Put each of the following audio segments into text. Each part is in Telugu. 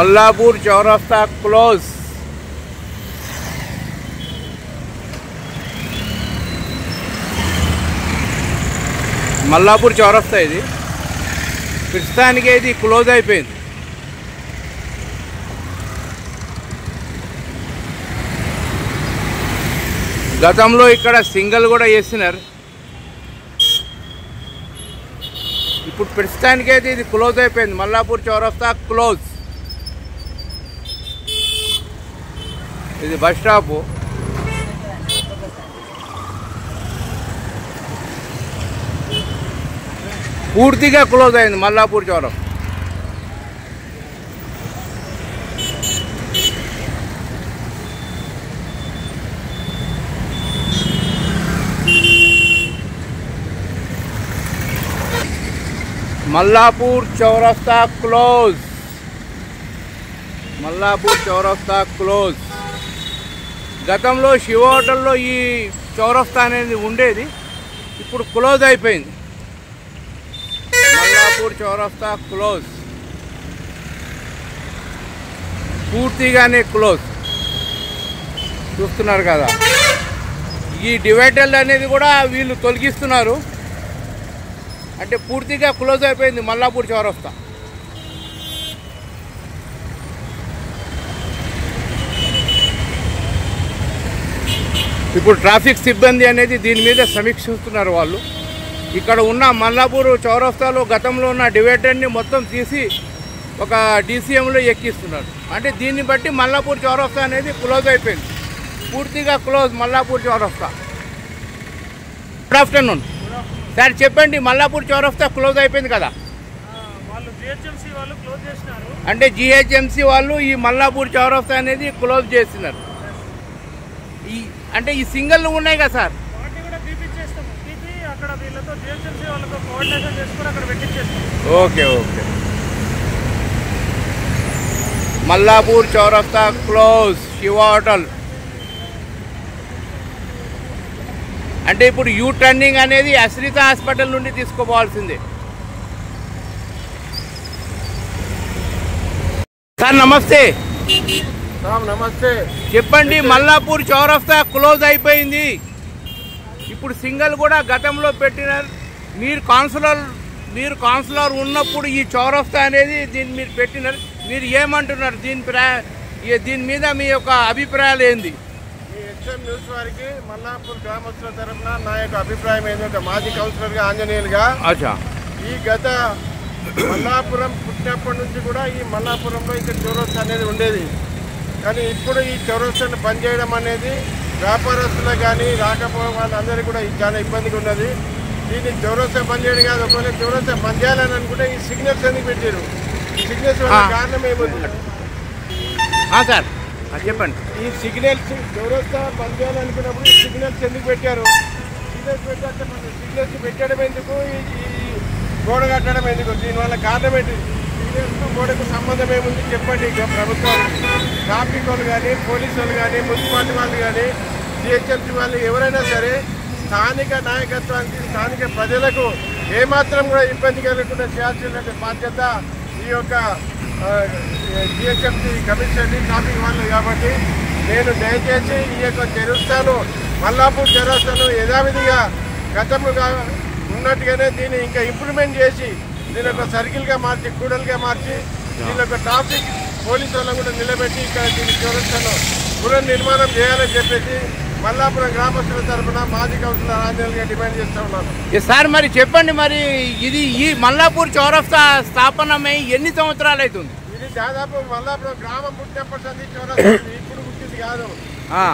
మల్లాపూర్ చౌరస్తా క్లోజ్. మల్లాపూర్ చౌరస్తా ఇది ప్రస్తుతానికి ఇది క్లోజ్ అయిపోయింది. గతంలో ఇక్కడ సింగల్ కూడా వేసినారు. ఇప్పుడు ప్రస్తుతానికి అయితే ఇది క్లోజ్ అయిపోయింది. మల్లాపూర్ చౌరస్తా క్లోజ్. ఇది బస్ స్టాపు. పూర్తిగా క్లోజ్ అయింది మల్లాపూర్ చౌరస్తా. మల్లాపూర్ చౌరస్తా క్లోజ్. మల్లాపూర్ చౌరస్తా క్లోజ్. గతంలో శివ హోటల్లో ఈ చౌరస్తా అనేది ఉండేది, ఇప్పుడు క్లోజ్ అయిపోయింది. మల్లాపూర్ చౌరస్తా క్లోజ్, పూర్తిగానే క్లోజ్. చూస్తున్నారు కదా, ఈ డివైడర్లు అనేది కూడా వీళ్ళు తొలగిస్తున్నారు. అంటే పూర్తిగా క్లోజ్ అయిపోయింది మల్లాపూర్ చౌరస్తా. ఇప్పుడు ట్రాఫిక్ సిబ్బంది అనేది దీని మీద సమీక్షిస్తున్నారు వాళ్ళు. ఇక్కడ ఉన్న మల్లాపూర్ చౌరస్తాలో గతంలో ఉన్న డివైడర్ని మొత్తం తీసి ఒక డీసీఎంలో ఎక్కిస్తున్నారు. అంటే దీన్ని బట్టి మల్లాపూర్ చౌరస్తా అనేది క్లోజ్ అయిపోయింది, పూర్తిగా క్లోజ్ మల్లాపూర్ చౌరస్తా. గుడ్ ఆఫ్టర్నూన్ సార్, చెప్పండి, మల్లాపూర్ చౌరస్తా క్లోజ్ అయిపోయింది కదా? అంటే జిహెచ్ఎంసీ వాళ్ళు ఈ మల్లాపూర్ చౌరస్తా అనేది క్లోజ్ చేస్తున్నారు. అంటే ఈ సింగల్ ఉన్నాయి కదా సార్? Okay okay. మల్లాపూర్ చౌరస్తా క్లోజ్. శివ హోటల్ అంటే ఇప్పుడు యూ టర్నింగ్ అనేది అశ్రిత హాస్పిటల్ నుండి తీసుకోవాల్సిందే. సార్ నమస్తే. నమస్తే. చెప్పండి, మల్లాపూర్ చౌరస్తా క్లోజ్ అయిపోయింది. ఇప్పుడు సింగల్ కూడా గతంలో పెట్టినారు. మీరు కౌన్సిలర్ ఉన్నప్పుడు ఈ చౌరస్తా అనేది దీన్ని మీరు పెట్టినారు. మీరు ఏమంటున్నారు దీని మీద మీ యొక్క అభిప్రాయాలు ఏంది? మీ హెచ్ఎం న్యూస్ వారికి మల్లాపూర్ గ్రామస్తుల తరఫున నా యొక్క అభిప్రాయం ఏంటంటే, మాజీ కౌన్సిలర్గా ఆంజనేయులుగా ఈ గత మల్లాపురం పుట్టినప్పటి నుంచి కూడా ఈ మల్లాపురంలో ఇక్కడ చౌరస్తా అనేది ఉండేది. కానీ ఇప్పుడు ఈ చౌరస్తాను బంద్ చేయడం అనేది వ్యాపారస్తులకు కానీ రాకపోవడం వాళ్ళందరికీ కూడా చాలా ఇబ్బందిగా ఉన్నది. దీన్ని చౌరస్తా బంద్ చేయడం కాదు, ఒకవేళ చౌరస్తా బంద్ చేయాలని అనుకుంటే ఈ సిగ్నల్స్ ఎందుకు పెట్టారు? సిగ్నల్స్ వల్ల కారణం ఏముంది సార్ చెప్పండి. ఈ సిగ్నల్స్ చౌరస్తా బంద్ చేయాలనుకున్నప్పుడు ఈ సిగ్నల్స్ ఎందుకు పెట్టారు? సిగ్నల్స్ పెట్టాలంటే మన సిగ్నల్స్ పెట్టడం ఎందుకు, ఈ గోడ కట్టడం ఎందుకు? దీనివల్ల కారణం ఏంటి? సిగ్నల్స్ గోడకు సంబంధం ఏముంది చెప్పండి. ప్రభుత్వానికి ట్రాఫిక్ వాళ్ళు కానీ, పోలీసు వాళ్ళు కానీ, మున్సిపాలిటీ వాళ్ళు కానీ, జిహెచ్ఎంసీ వాళ్ళు ఎవరైనా సరే స్థానిక నాయకత్వానికి, స్థానిక ప్రజలకు ఏమాత్రం కూడా ఇబ్బంది కలగకుండా చేయాల్సిన బాధ్యత ఈ యొక్క జిహెచ్ఎంసీ కమిషన్ ట్రాఫిక్ వాళ్ళు. కాబట్టి నేను దయచేసి ఈ యొక్క చౌరస్తాను, మల్లాపూర్ చౌరస్తాను యథావిధిగా గతంలో ఉన్నట్టుగానే దీన్ని ఇంకా ఇంప్రూవ్మెంట్ చేసి దీని ఒక సర్కిల్గా మార్చి, కూడలుగా మార్చి, దీని ఒక ట్రాఫిక్ పోలీసు వాళ్ళని కూడా నిలబెట్టి ఇక్కడ దీని చౌరస్తాను పునర్నిర్మాణం చేయాలని చెప్పేసి మల్లాపురం గ్రామస్తుల తరఫున మాజీ కౌన్సిలర్ ఆంజనేయులుగా డిమాండ్ చేస్తూ ఉన్నాను. సార్ మరి చెప్పండి, మరి ఇది ఈ మల్లాపూర్ చౌరస్తా స్థాపనమై ఎన్ని సంవత్సరాలు అవుతుంది? ఇది దాదాపు మల్లాపురం గ్రామం పుట్టినప్పటి నుంచి చౌరస్తా, ఇప్పుడు పుట్టింది కాదు.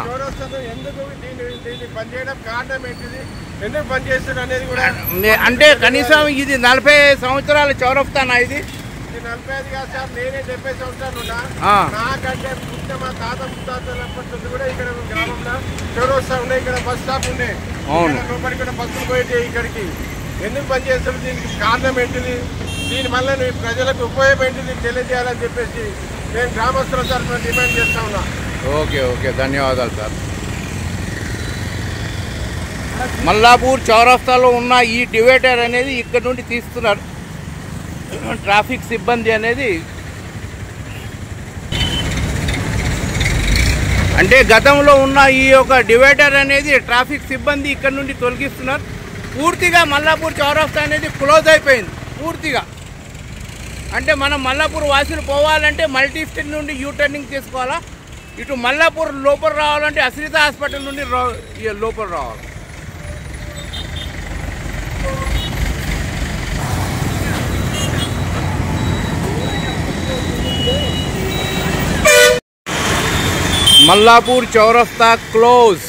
చౌరస్తాను ఎందుకు దీన్ని బంద్ చేయడం కారణం ఏంటిది, ఎందుకు బంద్ చేస్తారు అనేది కూడా అంటే కనీసం ఇది 40 సంవత్సరాల చౌరస్తానా? ఇది 45 కాదు సార్, నేనే 70 సంవత్సరాలు ఉన్నా. నాకంటే పుట్టిన మా తాత ముత్తాతలప్పటి నుంచి కూడా ఇక్కడ గ్రామంలో చౌరస్తా ఉన్నాయి, ఇక్కడ బస్ స్టాప్ ఉన్నాయి, లోపలికి కూడా బస్సులు పోయి ఇక్కడికి ఎందుకు బంద్ చేస్తారు? దీనికి కారణం ఏంటిది, దీనివల్ల ప్రజలకు ఉపయోగం ఏంటిది తెలియజేయాలని చెప్పేసి నేను గ్రామస్తుల తరఫున డిమాండ్ చేస్తా ఉన్నా. ఓకే ఓకే, ధన్యవాదాలు సార్. మల్లాపూర్ చౌరస్తాలో ఉన్న ఈ డివైడర్ అనేది ఇక్కడ నుండి తీస్తున్నారు. ట్రాఫిక్ సిబ్బంది అనేది అంటే గతంలో ఉన్న ఈ యొక్క డివైడర్ అనేది ట్రాఫిక్ సిబ్బంది ఇక్కడ నుండి తొలగిస్తున్నారు. పూర్తిగా మల్లాపూర్ చౌరస్తా అనేది క్లోజ్ అయిపోయింది పూర్తిగా. అంటే మనం మల్లాపూర్ వాసులు పోవాలంటే మల్టీ స్ట్రీట్ నుండి యూ టర్నింగ్ తీసుకోవాలా, ఇటు మల్లాపూర్ లోపల రావాలంటే అశ్రిత హాస్పిటల్ నుండి లోపల రావాలి. మల్లాపూర్ చౌరస్తా క్లోజ్.